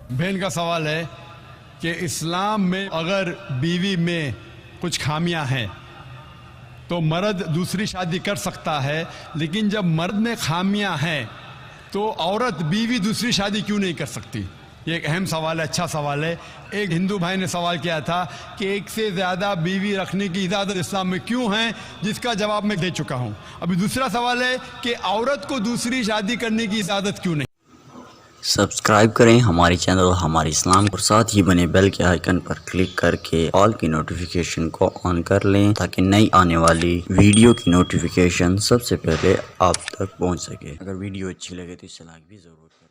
बहन का सवाल है कि इस्लाम में अगर बीवी में कुछ खामियां हैं तो मर्द दूसरी शादी कर सकता है, लेकिन जब मर्द में खामियां हैं तो औरत बीवी दूसरी शादी क्यों नहीं कर सकती? ये एक अहम सवाल है, अच्छा सवाल है। एक हिंदू भाई ने सवाल किया था कि एक से ज़्यादा बीवी रखने की इजाज़त इस्लाम में क्यों है, जिसका जवाब मैं दे चुका हूँ। अभी दूसरा सवाल है कि औरत को दूसरी शादी करने की इजाज़त क्यों नहीं। सब्सक्राइब करें हमारे चैनल हमारे इस्लाम और साथ ही बने बेल के आइकन पर क्लिक करके ऑल की नोटिफिकेशन को ऑन कर लें ताकि नई आने वाली वीडियो की नोटिफिकेशन सबसे पहले आप तक पहुंच सके। अगर वीडियो अच्छी लगे तो इसे लाइक भी ज़रूर करें।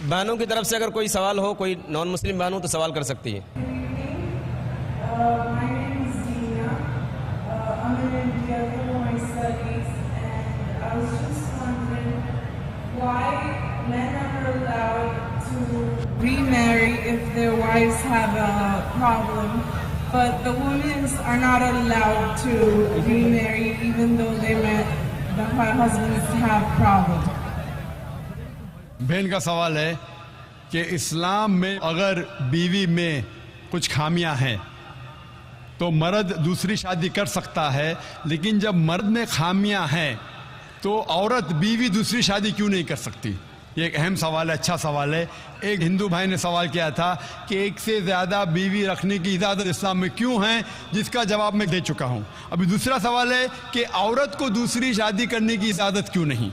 बहनों की तरफ से अगर कोई सवाल हो, कोई नॉन मुस्लिम बहन हो तो सवाल कर सकती है। My name is Dina. I'm in India for my studies, and I was just wondering why men are allowed to remarry if their wives have a problem, but the women are not allowed to remarry even though the husbands have problems. बहन का सवाल है कि इस्लाम में अगर बीवी में कुछ खामियां हैं तो मर्द दूसरी शादी कर सकता है, लेकिन जब मर्द में खामियां हैं तो औरत बीवी दूसरी शादी क्यों नहीं कर सकती? ये एक अहम सवाल है, अच्छा सवाल है। एक हिंदू भाई ने सवाल किया था कि एक से ज़्यादा बीवी रखने की इजाज़त इस्लाम में क्यों है, जिसका जवाब मैं दे चुका हूँ। अभी दूसरा सवाल है कि औरत को दूसरी शादी करने की इजाज़त क्यों नहीं।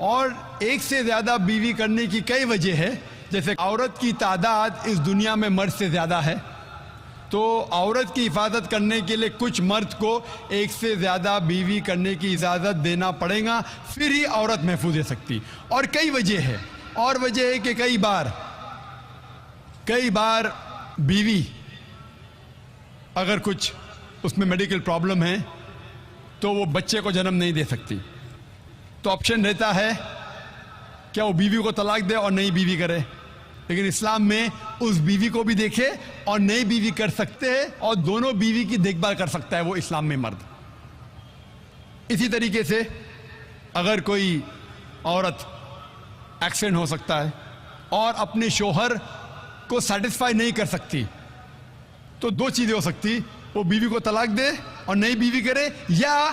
और एक से ज़्यादा बीवी करने की कई वजह है, जैसे औरत की तादाद इस दुनिया में मर्द से ज़्यादा है, तो औरत की हिफाजत करने के लिए कुछ मर्द को एक से ज़्यादा बीवी करने की इजाज़त देना पड़ेगा, फिर ही औरत महफूज रह सकती। और कई वजह है, और वजह है कि कई बार बीवी अगर कुछ उसमें मेडिकल प्रॉब्लम है तो वो बच्चे को जन्म नहीं दे सकती, तो ऑप्शन रहता है क्या वो बीवी को तलाक दे और नई बीवी करे। लेकिन इस्लाम में उस बीवी को भी देखे और नई बीवी कर सकते हैं और दोनों बीवी की देखभाल कर सकता है वो इस्लाम में मर्द। इसी तरीके से अगर कोई औरत एक्सीडेंट हो सकता है और अपने शोहर को सेटिस्फाई नहीं कर सकती, तो दो चीज़ें हो सकती, वो बीवी को तलाक दे और नई बीवी करे, या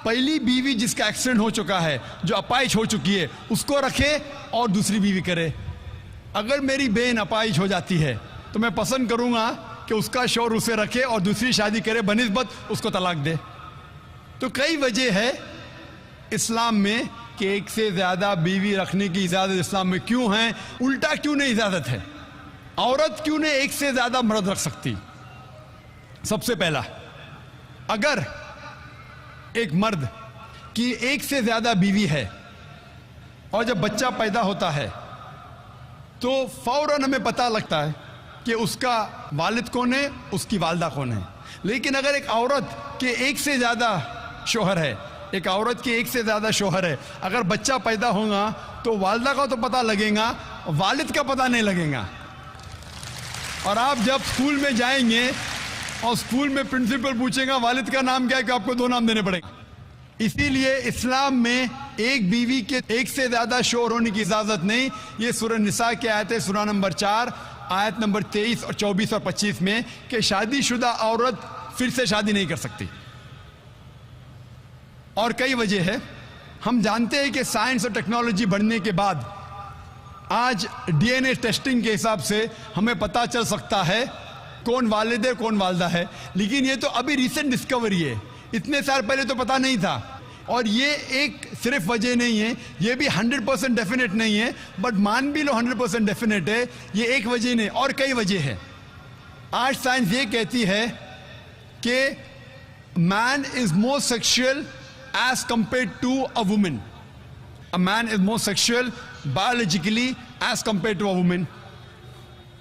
पहली बीवी जिसका एक्सीडेंट हो चुका है, जो अपाहिज हो चुकी है, उसको रखे और दूसरी बीवी करे। अगर मेरी बहन अपाहिज हो जाती है तो मैं पसंद करूंगा कि उसका शौहर उसे रखे और दूसरी शादी करे बनिस्बत उसको तलाक दे। तो कई वजह है इस्लाम में कि एक से ज़्यादा बीवी रखने की इजाज़त इस्लाम में क्यों है, उल्टा क्यों नहीं इजाज़त है। औरत क्यों नहीं एक से ज़्यादा मर्द रख सकती? सबसे पहला, अगर एक मर्द की एक से ज़्यादा बीवी है और जब बच्चा पैदा होता है तो फौरन हमें पता लगता है कि उसका वालिद कौन है, उसकी वालदा कौन है। लेकिन अगर एक औरत के एक से ज़्यादा शौहर है, एक औरत के एक से ज़्यादा शौहर है, अगर बच्चा पैदा होगा तो वालदा का तो पता लगेगा, वालिद का पता नहीं लगेगा। और आप जब स्कूल में जाएंगे और स्कूल में प्रिंसिपल पूछेगा वालिद का नाम क्या है, कि आपको दो नाम देने पड़ेंगे। इसीलिए इस्लाम में एक बीवी के एक से ज़्यादा शौहर होने की इजाज़त नहीं। ये सूरह निसा की आयत है, सूरह नंबर 4 आयत नंबर 23 और 24 और 25 में, कि शादीशुदा औरत फिर से शादी नहीं कर सकती। और कई वजह है। हम जानते हैं कि साइंस और टेक्नोलॉजी बढ़ने के बाद आज डीएनए टेस्टिंग के हिसाब से हमें पता चल सकता है कौन वालिद है कौन वालदा है, लेकिन ये तो अभी रिसेंट डिस्कवरी है, इतने साल पहले तो पता नहीं था। और ये एक सिर्फ वजह नहीं है, ये भी 100% डेफिनेट नहीं है, बट मान भी लो 100% डेफिनेट है, ये एक वजह नहीं और कई वजह है। आज साइंस ये कहती है कि man is more sexual as compare to a women. A man is more sexual biologically as compare to a women.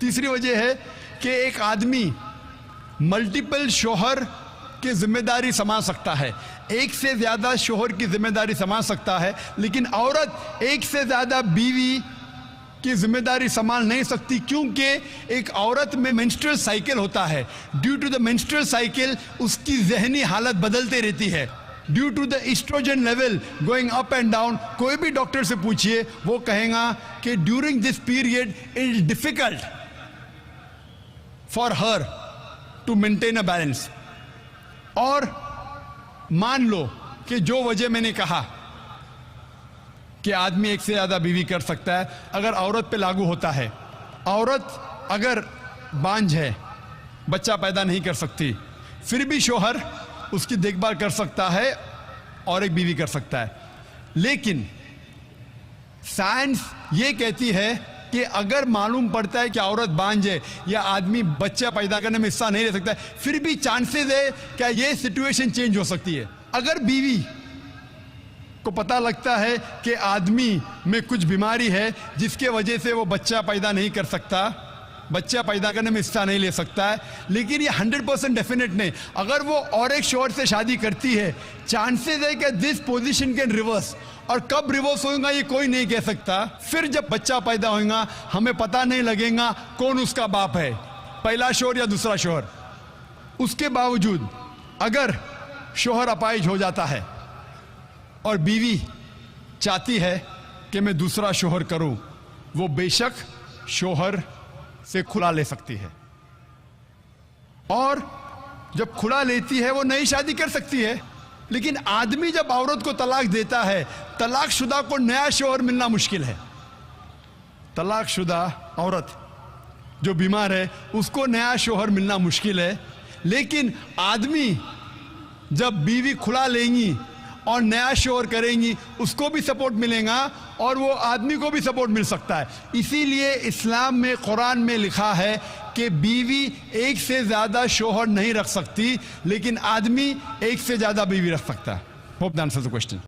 तीसरी वजह है कि एक आदमी मल्टीपल शौहर की जिम्मेदारी संभाल सकता है, एक से ज़्यादा शौहर की जिम्मेदारी संभाल सकता है, लेकिन औरत एक से ज़्यादा बीवी की जिम्मेदारी संभाल नहीं सकती, क्योंकि एक औरत में मेंस्ट्रुअल साइकिल होता है। Due to the menstrual cycle उसकी जहनी हालत बदलती रहती है। Due to the oestrogen level going up and down, कोई भी डॉक्टर से पूछिए वो कहेगा कि during this period it is difficult for her to maintain a balance. और मान लो कि जो वजह मैंने कहा कि आदमी एक से ज्यादा बीवी कर सकता है, अगर औरत पे लागू होता है, औरत अगर बांझ है, बच्चा पैदा नहीं कर सकती, फिर भी शोहर उसकी देखभाल कर सकता है और एक बीवी कर सकता है। लेकिन साइंस ये कहती है कि अगर मालूम पड़ता है कि औरत बांझ है या आदमी बच्चा पैदा करने में हिस्सा नहीं ले सकता है, फिर भी चांसेस है क्या ये सिचुएशन चेंज हो सकती है। अगर बीवी को पता लगता है कि आदमी में कुछ बीमारी है जिसके वजह से वो बच्चा पैदा नहीं कर सकता, बच्चा पैदा करने में हिस्सा नहीं ले सकता है, लेकिन ये 100% डेफिनेट नहीं, अगर वो और एक शोहर से शादी करती है, चांसेस है कि दिस पोजीशन कैन रिवर्स, और कब रिवर्स होगा ये कोई नहीं कह सकता। फिर जब बच्चा पैदा होगा हमें पता नहीं लगेगा कौन उसका बाप है, पहला शोहर या दूसरा शोहर। उसके बावजूद अगर शोहर अपाहिज हो जाता है और बीवी चाहती है कि मैं दूसरा शोहर करूं, वो बेशक शोहर से खुला ले सकती है, और जब खुला लेती है वो नई शादी कर सकती है। लेकिन आदमी जब औरत को तलाक देता है, तलाकशुदा को नया शोहर मिलना मुश्किल है। तलाकशुदा औरत जो बीमार है उसको नया शोहर मिलना मुश्किल है, लेकिन आदमी जब बीवी खुला लेंगी और नया शोहर करेंगी उसको भी सपोर्ट मिलेगा और वो आदमी को भी सपोर्ट मिल सकता है। इसीलिए इस्लाम में, कुरान में लिखा है कि बीवी एक से ज़्यादा शोहर नहीं रख सकती, लेकिन आदमी एक से ज़्यादा बीवी रख सकता है। Hope that answers the question.